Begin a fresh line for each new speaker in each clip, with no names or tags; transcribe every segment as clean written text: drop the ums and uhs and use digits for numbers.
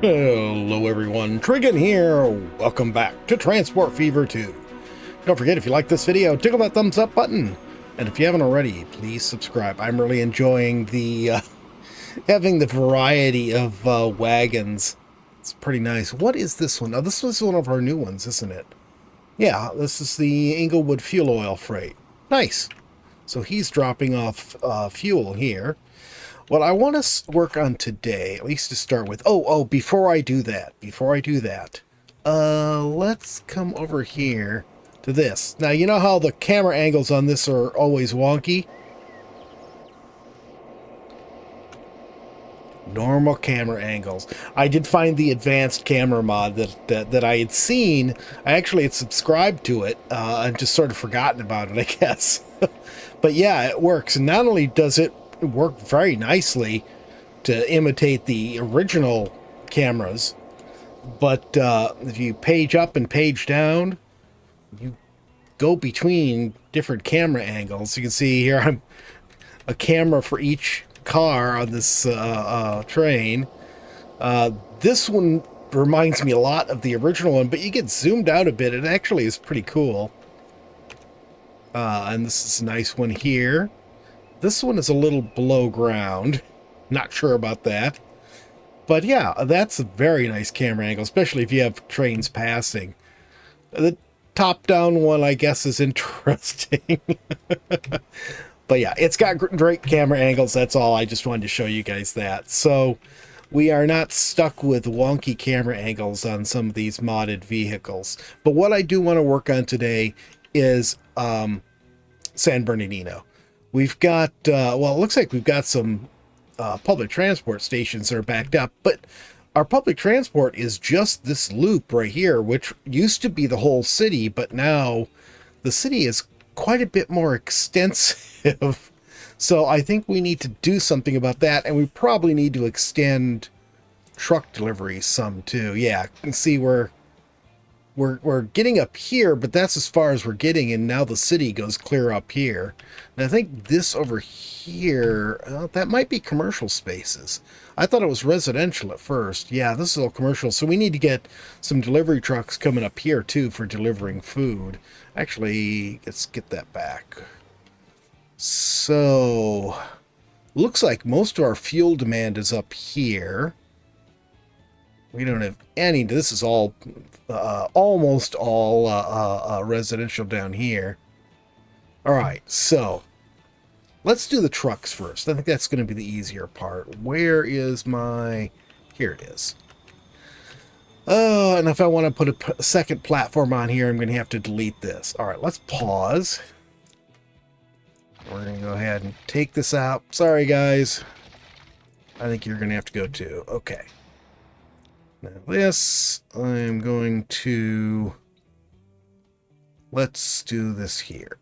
Hello everyone, Trigan here. Welcome back to Transport Fever 2. Don't forget, if you like this video, tickle that thumbs up button. And if you haven't already, please subscribe. I'm really enjoying the having the variety of wagons. It's pretty nice. What is this one? Oh, this was one of our new ones, isn't it? Yeah, this is the Inglewood fuel oil freight. Nice. So he's dropping off fuel here. What I want to work on today, at least to start with. Before I do that, let's come over here to this. Now, you know how the camera angles on this are always wonky? Normal camera angles. I did find the advanced camera mod that I had seen. I actually had subscribed to it and just sort of forgotten about it, I guess. But yeah, it works. And not only does it work very nicely to imitate the original cameras, but if you page up and page down, you go between different camera angles. You can see here I'm a camera for each car on this train. This one reminds me a lot of the original one, but you get zoomed out a bit. It actually is pretty cool. And this is a nice one here. This one is a little below ground. Not sure about that. But yeah, that's a very nice camera angle, especially if you have trains passing. The top-down one, I guess, is interesting. But yeah, it's got great camera angles. That's all. I just wanted to show you guys that. So we are not stuck with wonky camera angles on some of these modded vehicles. But what I do want to work on today is San Bernardino. We've got, well, it looks like we've got some public transport stations that are backed up, but our public transport is just this loop right here, which used to be the whole city, but now the city is quite a bit more extensive. So I think we need to do something about that, and we probably need to extend truck deliveries some too. Yeah, you can see we're getting up here, but that's as far as we're getting, and now the city goes clear up here. And I think this over here, that might be commercial spaces. I thought it was residential at first. Yeah, this is all commercial, so we need to get some delivery trucks coming up here too for delivering food. Actually, let's get that back. So, looks like most of our fuel demand is up here. We don't have any. This is all, almost all residential down here. All right, so let's do the trucks first. I think that's going to be the easier part. Where is my... Here it is. And if I want to put a second platform on here, I'm going to have to delete this. All right, let's pause. We're going to go ahead and take this out. Sorry, guys. I think you're going to have to go too. Okay. Now this, I'm going to... Let's do this here.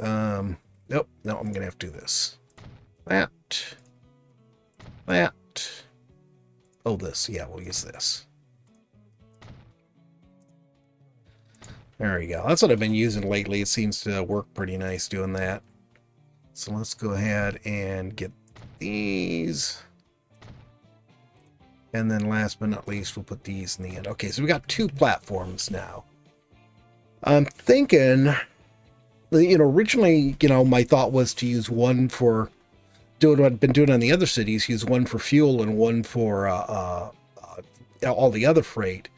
Nope, no, I'm going to have to do this. That. Oh, this. Yeah, we'll use this. There we go. That's what I've been using lately. It seems to work pretty nice doing that. So let's go ahead and get these. And then last but not least, we'll put these in the end. Okay, so we got two platforms now. I'm thinking... originally, my thought was to use one for doing what I've been doing on the other cities, use one for fuel and one for all the other freight.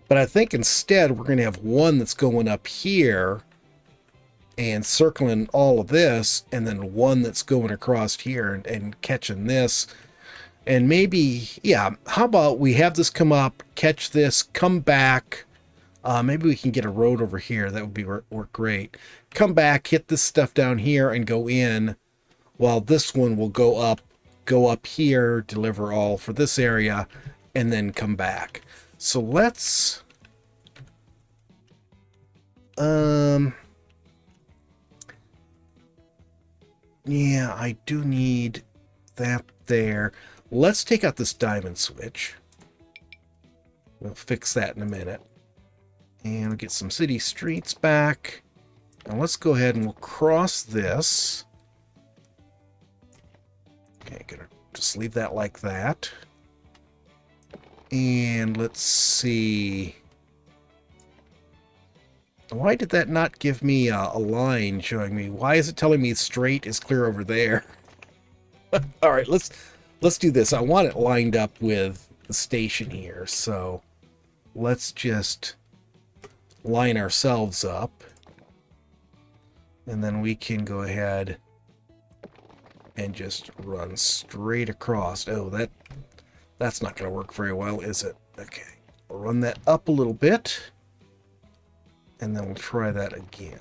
But I think instead we're going to have one that's going up here and circling all of this, and then one that's going across here and catching this. And maybe, yeah, how about we have this come up, catch this, come back. Maybe we can get a road over here. That would be work great. Come back, hit this stuff down here, and go in, while this one will go up here, deliver all for this area, and then come back. So let's... Yeah, I do need that there. Let's take out this diamond switch. We'll fix that in a minute. And we'll get some city streets back. Now let's go ahead and we'll cross this. Okay, gonna just leave that like that. And let's see. Why did that not give me a line showing me? Why is it telling me straight is clear over there? All right, let's do this. I want it lined up with the station here, so let's just line ourselves up, and then we can go ahead and just run straight across. Oh, that's not going to work very well, is it? Okay, we'll run that up a little bit, and then we'll try that again.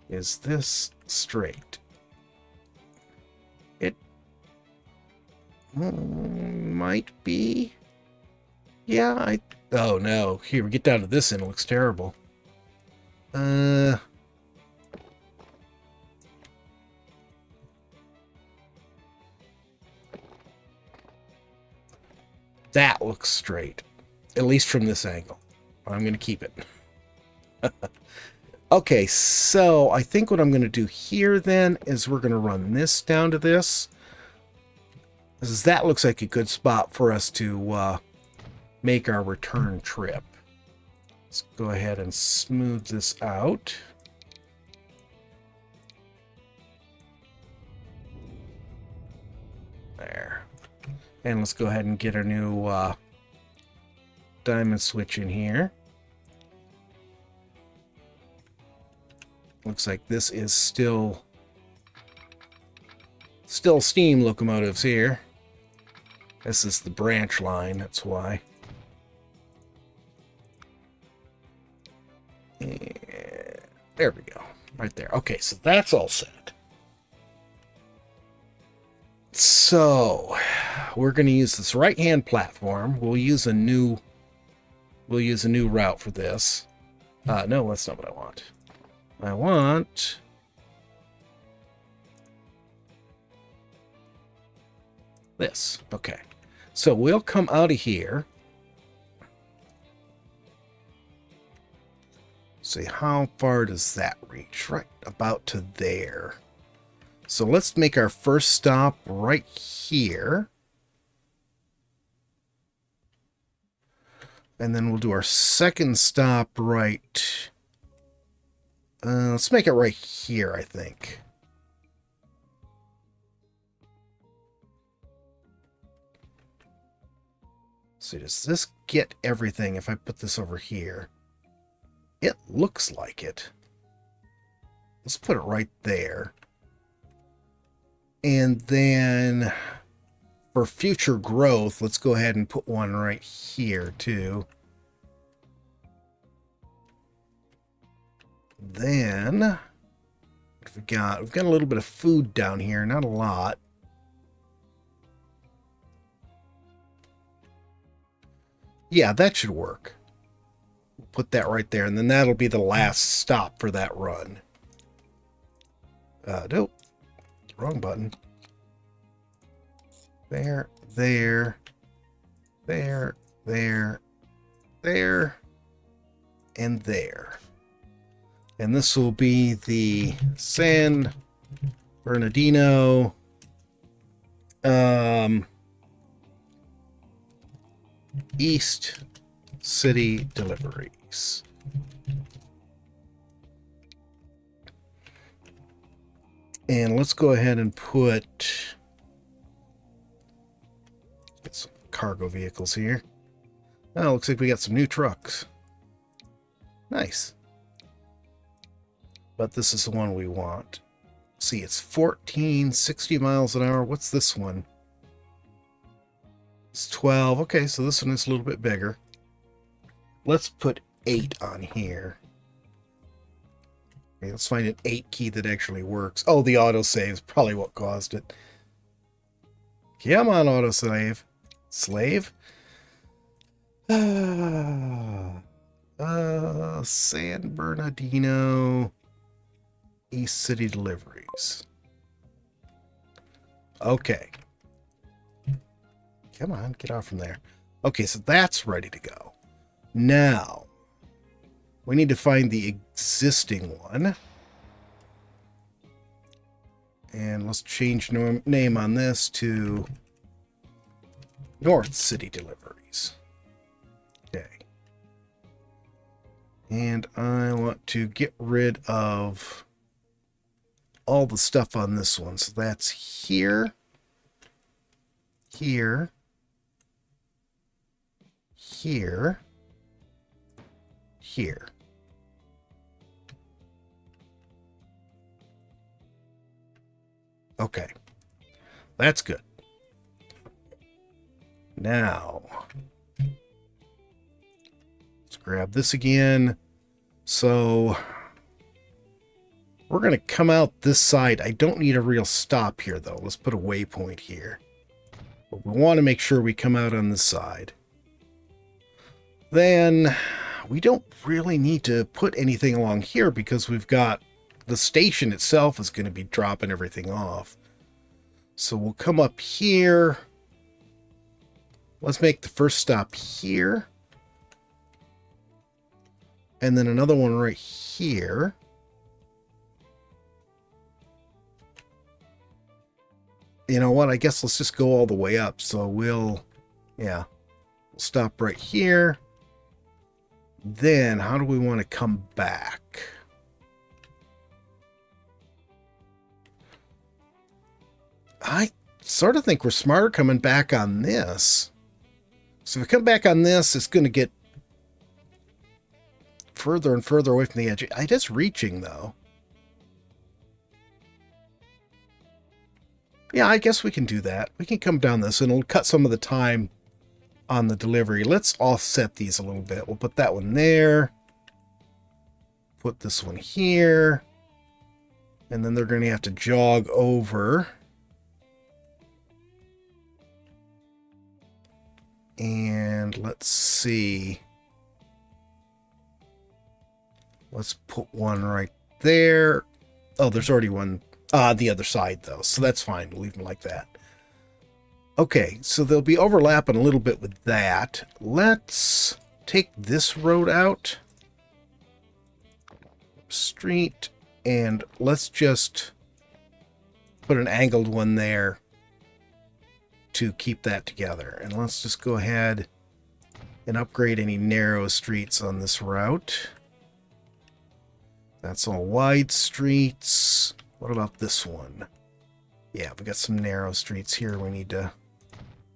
Is this straight? It might be. Yeah, oh no. Here, we get down to this and it looks terrible. That looks straight. At least from this angle. I'm going to keep it. Okay, so I think what I'm going to do here then is we're going to run this down to this. That looks like a good spot for us to make our return trip. Let's go ahead and smooth this out. There. And let's go ahead and get our new diamond switch in here. Looks like this is still steam locomotives here. This is the branch line, that's why. And there we go. Right there. Okay, so that's all set. So we're going to use this right-hand platform. We'll use a new route for this. No, that's not what I want. I want this. Okay. So we'll come out of here. See, how far does that reach? Right about to there. So let's make our first stop right here. And then we'll do our second stop right. Let's make it right here, I think. So does this get everything if I put this over here? It looks like it. Let's put it right there. And then for future growth, let's go ahead and put one right here too. Then what have we got? We've got a little bit of food down here, not a lot. Yeah, that should work. We'll put that right there, and then that'll be the last stop for that run. Nope. Wrong button. There, there, there, there, there, and there. And this will be the San Bernardino East City deliveries. And let's go ahead and put some cargo vehicles here. Oh, looks like we got some new trucks. Nice. But this is the one we want. See, it's 1460 miles an hour. What's this one? It's 12. Okay, so this one is a little bit bigger. Let's put 8 on here. Okay, let's find an 8 key that actually works. Oh, the autosave is probably what caused it. Come on, autosave. Slave? San Bernardino East City deliveries. Okay. Come on, get off from there. Okay, so that's ready to go. Now, we need to find the existing one. And let's change name on this to North City Deliveries. Okay. And I want to get rid of all the stuff on this one. So that's here, here, here, here. Okay, that's good. Now, let's grab this again. So, we're going to come out this side. I don't need a real stop here, though. Let's put a waypoint here. But we want to make sure we come out on this side. Then, we don't really need to put anything along here because we've got the station itself is going to be dropping everything off. So we'll come up here. Let's make the first stop here. And then another one right here. You know what? I guess let's just go all the way up. So we'll stop right here. Then how do we want to come back? I sort of think we're smarter coming back on this. So if we come back on this, it's going to get further and further away from the edge. It is reaching, though. Yeah, I guess we can do that. We can come down this, and it'll cut some of the time on the delivery. Let's offset these a little bit. We'll put that one there. Put this one here. And then they're going to have to jog over. And let's see. Let's put one right there. Oh, there's already one the other side, though. So that's fine. We'll leave them like that. Okay, so they'll be overlapping a little bit with that. Let's take this road out. Street. And let's just put an angled one there to keep that together. And let's just go ahead and upgrade any narrow streets on this route. That's all wide streets. What about this one? Yeah, we got some narrow streets here we need to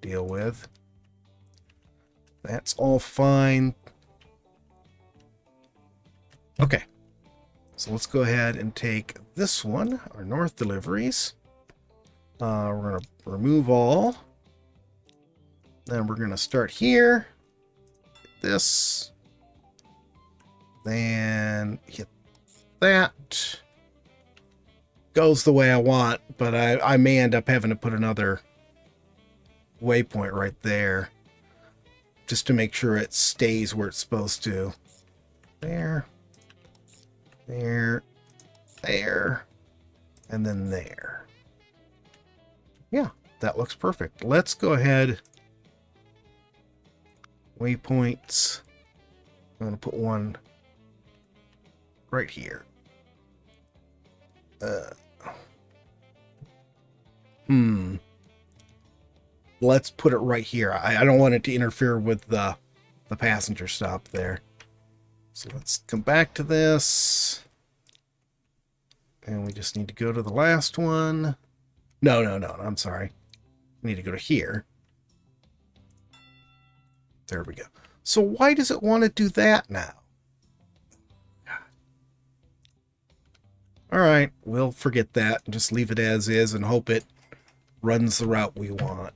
deal with. That's all fine. Okay. So let's go ahead and take this one, our north deliveries. We're going to remove all. Then we're going to start here. Hit this. Then hit that. Goes the way I want, but I may end up having to put another waypoint right there just to make sure it stays where it's supposed to. There. There. There. And then there. Yeah, that looks perfect. Let's go ahead. Waypoints. I'm going to put one right here. Let's put it right here. I don't want it to interfere with the passenger stop there. So let's come back to this. And we just need to go to the last one. No, I'm sorry. We need to go to here. There we go. So why does it want to do that now? All right, we'll forget that and just leave it as is and hope it runs the route we want.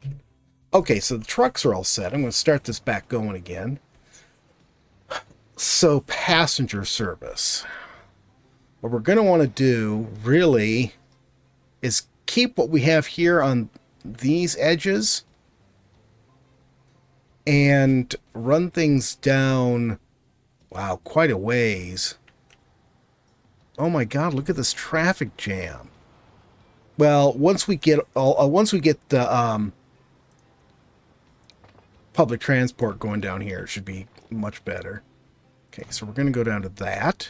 Okay, so the trucks are all set. I'm going to start this back going again. So passenger service. What we're going to want to do really is keep what we have here on these edges and run things down, wow, quite a ways. Oh my God, look at this traffic jam. Well, once we get the public transport going down here, it should be much better. Okay, so we're going to go down to that.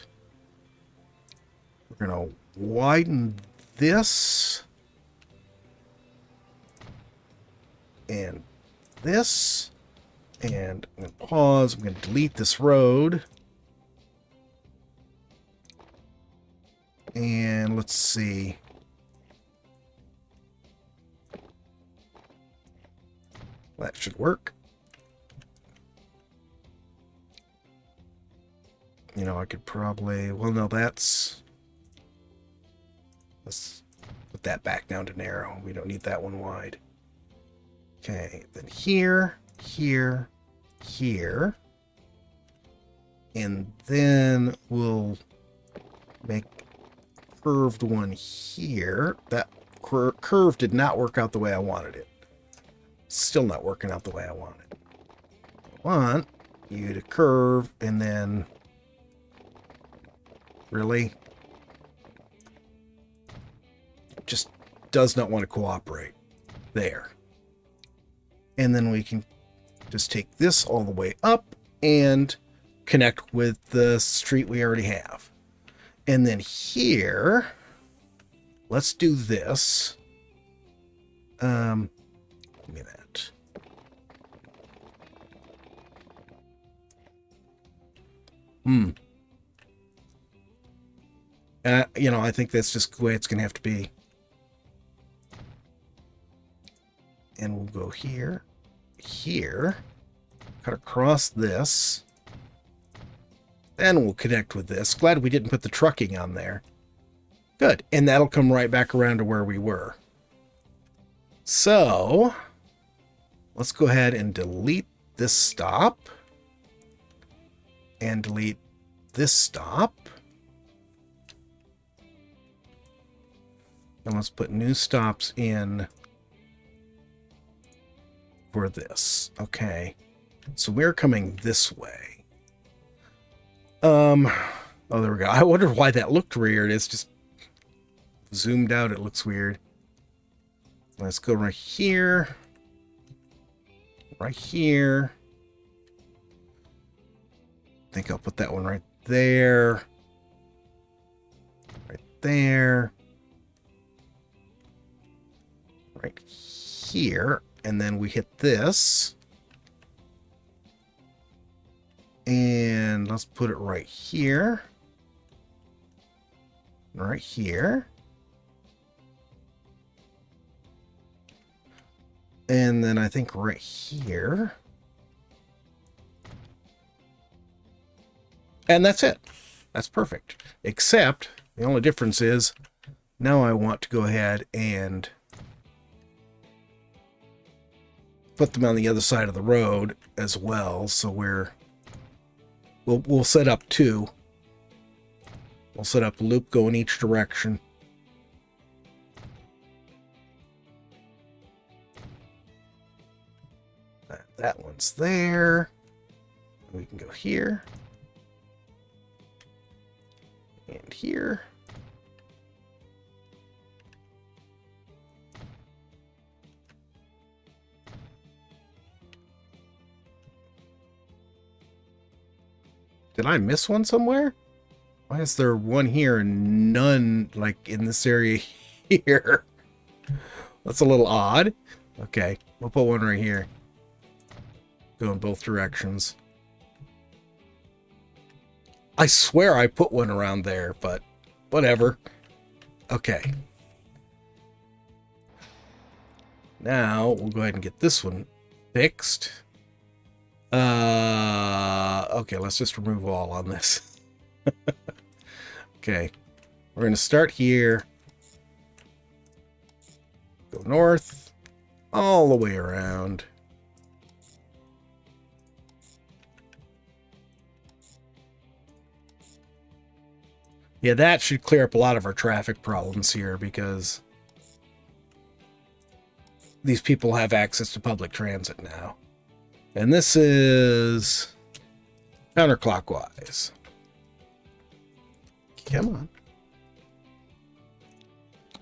We're going to widen this. and this. And I'm going to pause. I'm going to delete this road. And let's see. That should work. You know, I could probably... Well, no, that's... Let's put that back down to narrow. We don't need that one wide. Okay, then here, here, here. And then we'll make curved one here. That curve did not work out the way I wanted it. Still not working out the way I want it. I want you to curve and then... Really? Just does not want to cooperate. There. And then we can just take this all the way up and connect with the street we already have. And then here, let's do this. Give me that. You know, I think that's just the way it's going to have to be. And we'll go here, here, cut across this, and we'll connect with this. Glad we didn't put the trucking on there. Good, and that'll come right back around to where we were. So, let's go ahead and delete this stop, and delete this stop. And let's put new stops in for this. Okay. So we're coming this way. Oh, there we go. I wonder why that looked weird. It's just zoomed out. It looks weird. Let's go right here. Right here. I think I'll put that one right there. Right there. Right here, and then we hit this, and let's put it right here, right here, and then I think right here, and that's it. That's perfect, except the only difference is now I want to go ahead and put them on the other side of the road as well, so we'll set up two. We'll set up a loop going each direction. That one's there. We can go here and here. Did I miss one somewhere? Why is there one here and none, like, in this area here? That's a little odd. Okay, we'll put one right here. Go in both directions. I swear I put one around there, but whatever. Okay. Now, we'll go ahead and get this one fixed. Okay, let's just remove all on this. Okay, we're going to start here, go north, all the way around. Yeah, that should clear up a lot of our traffic problems here, because these people have access to public transit now. And this is counterclockwise. Come on.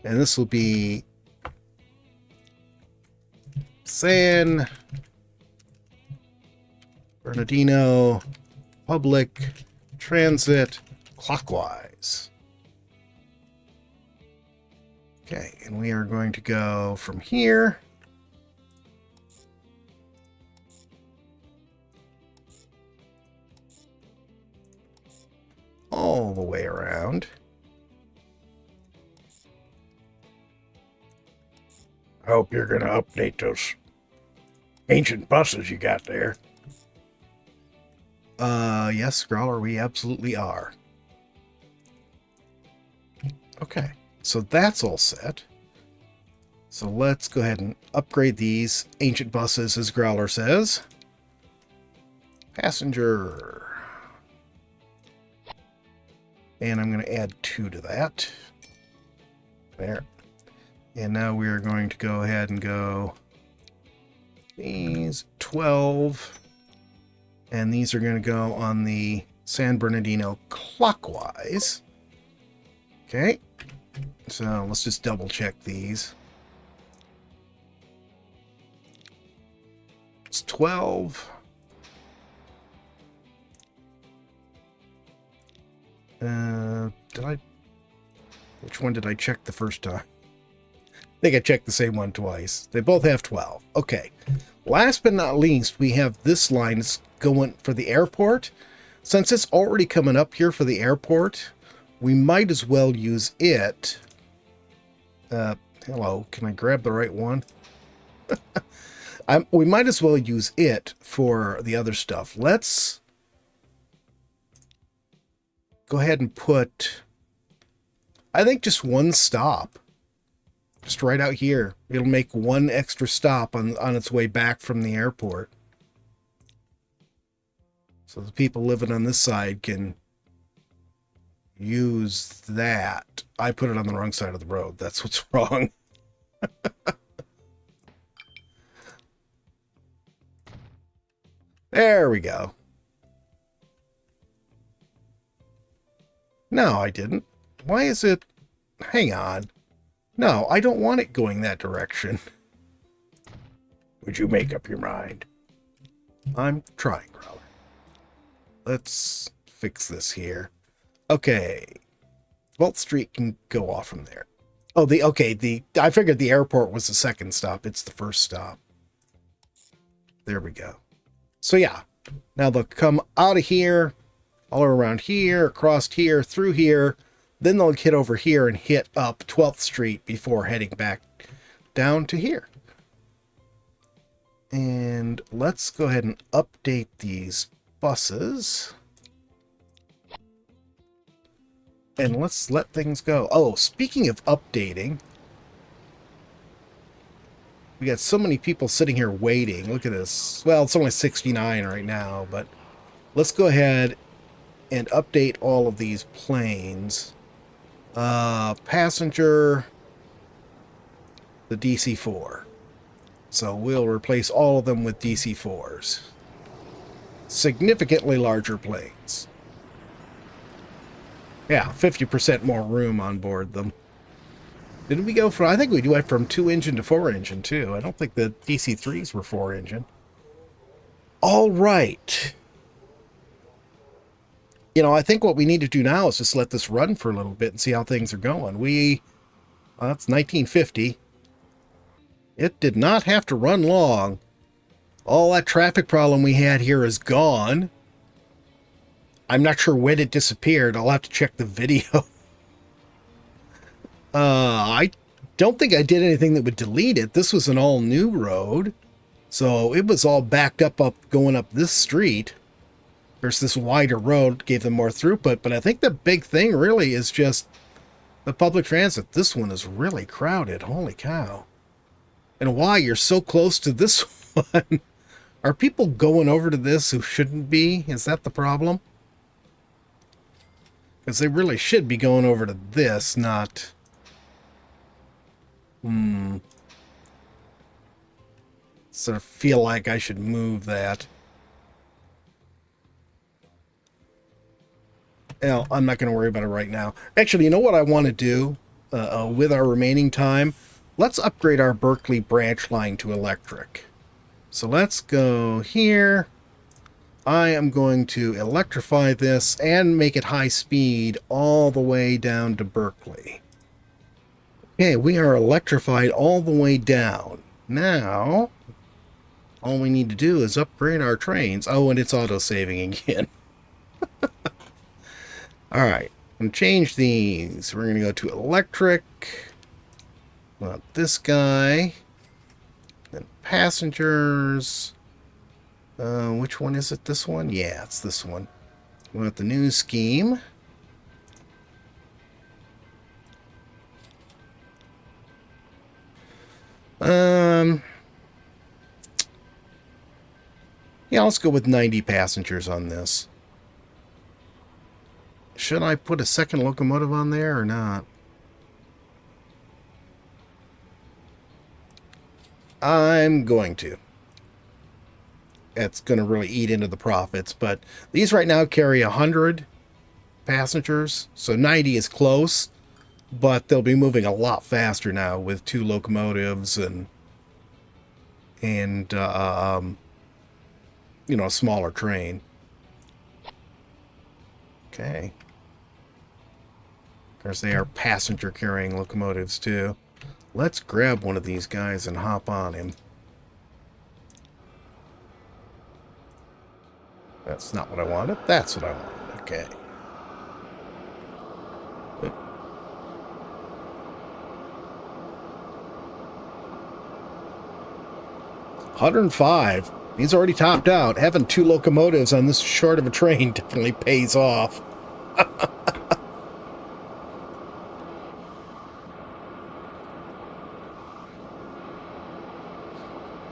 And this will be San Bernardino public transit clockwise. Okay, and we are going to go from here I hope you're going to update those ancient buses you got there. Yes, Growler, we absolutely are. Okay, so that's all set. So let's go ahead and upgrade these ancient buses, as Growler says. Passenger. And I'm going to add 2 to that. There. And now we are going to go ahead and go these 12. And these are going to go on the San Bernardino clockwise. Okay. So let's just double check these. It's 12. Which one did I check the first time? I think I checked the same one twice. They both have 12. Okay. Last but not least, we have this line that's going for the airport. Since it's already coming up here for the airport, we might as well use it. Hello, can I grab the right one? We might as well use it for the other stuff. Let's go ahead and put, I think, just one stop. Just right out here. It'll make one extra stop on its way back from the airport. So the people living on this side can use that. I put it on the wrong side of the road. That's what's wrong. There we go. No, I didn't. Why is it... Hang on. No, I don't want it going that direction. Would you make up your mind? I'm trying, Growler. Let's fix this here. Okay. 12th Street can go off from there. Oh, I figured the airport was the second stop. It's the first stop. There we go. So yeah, now they'll come out of here, all around here, across here, through here. Then they'll hit over here and hit up 12th Street before heading back down to here. And let's go ahead and update these buses. And let's let things go. Oh, speaking of updating, we got so many people sitting here waiting. Look at this. Well, it's only 69 right now, but let's go ahead and update all of these planes. Passenger, the DC-4. So we'll replace all of them with DC-4s. Significantly larger planes. Yeah, 50% more room on board them. Didn't we go from... I think we went from 2-engine to 4-engine, too. I don't think the DC-3s were 4-engine. All right. You know, I think what we need to do now is just let this run for a little bit and see how things are going. That's 1950. It did not have to run long. All that traffic problem we had here is gone. I'm not sure when it disappeared. I'll have to check the video. I don't think I did anything that would delete it. This was an all-new road. So it was all backed up going up this street. There's this wider road, gave them more throughput. But I think the big thing really is just the public transit. This one is really crowded. Holy cow. And why you're so close to this one? Are people going over to this who shouldn't be? Is that the problem? Because they really should be going over to this, not... Sort of feel like I should move that. Well, I'm not going to worry about it right now. Actually, you know what I want to do with our remaining time? Let's upgrade our Berkeley branch line to electric. So let's go here. I am going to electrify this and make it high speed all the way down to Berkeley. Okay, we are electrified all the way down. Now, all we need to do is upgrade our trains. Oh, and it's auto-saving again. Alright, I'm going to change these. We're going to go to electric. Want this guy. Then passengers. Which one is it? This one? Yeah, it's this one. We want the new scheme. Yeah, let's go with 90 passengers on this. Should I put a second locomotive on there or not? I'm going to. It's going to really eat into the profits, but these right now carry 100 passengers, so 90 is close, but they'll be moving a lot faster now with 2 locomotives and you know, a smaller train. Okay. Of course, they are passenger carrying locomotives too. Let's grab one of these guys and hop on him. That's not what I wanted. That's what I wanted. Okay. 105. He's already topped out. Having 2 locomotives on this short of a train definitely pays off.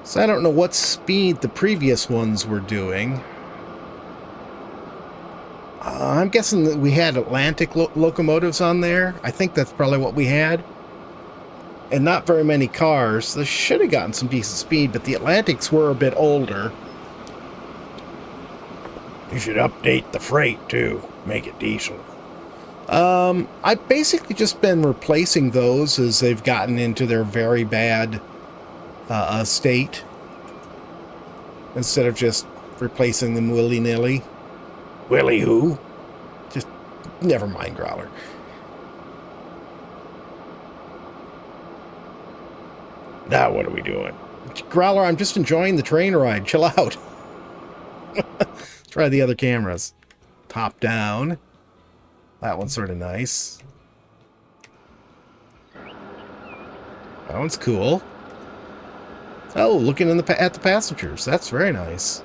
So I don't know what speed the previous ones were doing. I'm guessing that we had Atlantic locomotives on there. I think that's probably what we had. And not very many cars. They should have gotten some decent speed, but the Atlantics were a bit older. You should update the freight, too. Make it diesel. I've basically just been replacing those as they've gotten into their very bad state. Instead of just replacing them willy-nilly. Willy who? Just, never mind, Growler. Now what are we doing? Growler, I'm just enjoying the train ride. Chill out. Let's try the other cameras. Top down. That one's sort of nice. That one's cool. Oh, looking at the passengers. That's very nice.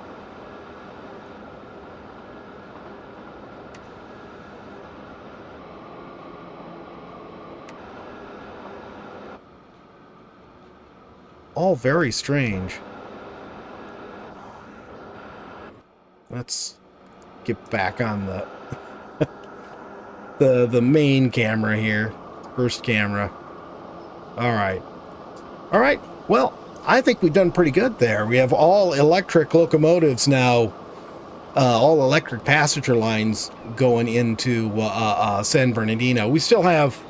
All very strange. Let's get back on the main camera here. First camera. Alright. Alright, well, I think we've done pretty good there. We have all electric locomotives now. All electric passenger lines going into San Bernardino. We still have,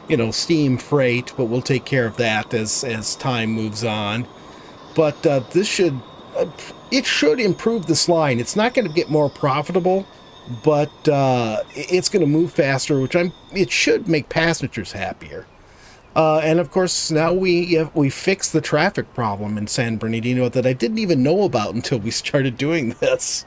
you know, steam freight, but we'll take care of that as time moves on. But this should it should improve this line. It's not going to get more profitable, but it's going to move faster, which it should make passengers happier. And of course, now we fixed the traffic problem in San Bernardino that I didn't even know about until we started doing this.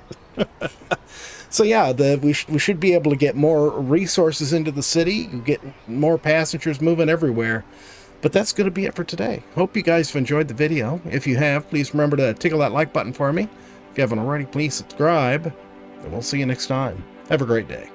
So yeah, we should be able to get more resources into the city, get more passengers moving everywhere. But that's going to be it for today. Hope you guys have enjoyed the video. If you have, please remember to tickle that like button for me. If you haven't already, please subscribe. And we'll see you next time. Have a great day.